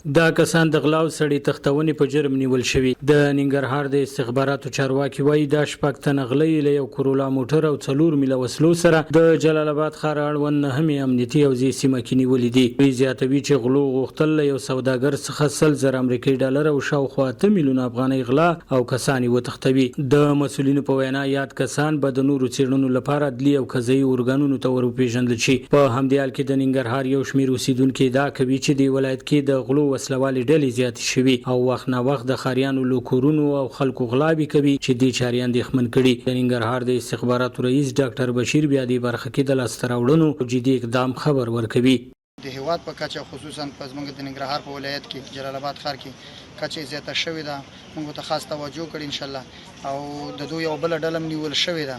دا کسان د غلا او سړي تختونې په جرم نیول شوي. د ننګرهار د استخباراتو چارواکي وایي دا شپږ تنه غلۍ له یو کورولا موټر او 4 میله وسلو سره د جلال آباد ښار اړوند 9 امنیتي حوزې سیمه کې نیولې دي. دوی زیاتوي چې غلو غوښتل له یو سوداګر څخه 100,000 امریکایي ډالر او شاوخوا 8 میلیونه افغانۍ غلا او کسان وتښتوي. د مسؤلینو په وینا یاد کسان به د نورو څېړنو لپاره عدلي او قضایي ارګانونو ته ورپېژندل شي. په همدې حال کې د ننګرهار یو شمېر اوسیدونکي دا کوي چې د ولایت کې د غلو وسلوالې ډلې زیاتې شوي او وخت نه وخت د ښاریانو له کورونو او خلکو غلاوې کوي چې دې چارې اندېښمن کړي. د ننګرهار د استخباراتو رئیس ډاکټر بشیر بیا دې برخه کې د لاسته راوړنو جدي اقدام خبر ورکوي. د هیواد په کچه خصوصا په زموږ د ننګرهار په ولایت کې جلال آباد ښار کې کچه زیاته شوې ده. موږ ته خاص توجه کړې ان شاء الله او د دوی یو بل ډله نیول شوې ده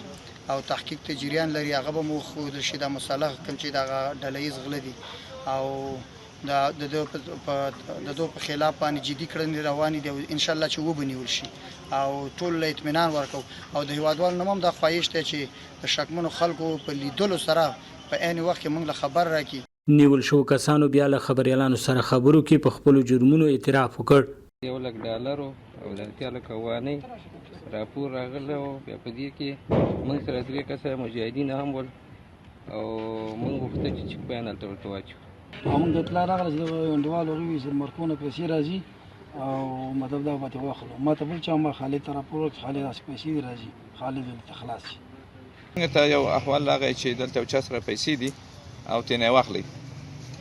او تحقیق ته جریان لري. هغه به مو خو د شي د مصالح کوم چې د ډلهیز غله دي او د دو په خلاف باندې جدي کړنې روانې دي ان شاء الله چې وبنیول شي او ټول له اطمینان ورکو او د هیوادوالو نوم د خواهش ته چې د شکمنو خلکو په لیدلو سره په عین وخت کې موږ له خبر راکړي. نیول شو کسانو بیا له خبريالانو سره خبرو کې په خپل جرمونو اعتراف وکړ. $1,00,000 او $1,000 وانه راپور راغله او په دې کې موږ سره 3 کسه مجاهدین هم ول او موږ وخت چې بیان تلته واچو. موږ د اطلاع راغله چې انډوال اوږي چې مرکونه پیسې راځي او مطلب دا به واخلو. ما ته بل چا ما خالد ته راپور خالد اس پیسې راځي خالد ته خلاص شي. ته یو احوال راغی چې دلته چا سره پیسې دي او تنه واخلي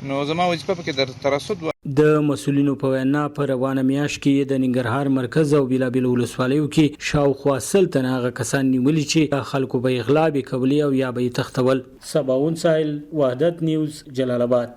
نو زما وظیفه پکې در ترصد د مسؤلینو په وینا په روانه میاشت کې د ننګرهار مرکز او بیلابیل ولسوالیو کې شاوخوا 100 تنه هغه کسان نیولي چې خلکو به اغلا به کولی او یا به تختول. سباون سایل وحدت نیوز جلال آباد.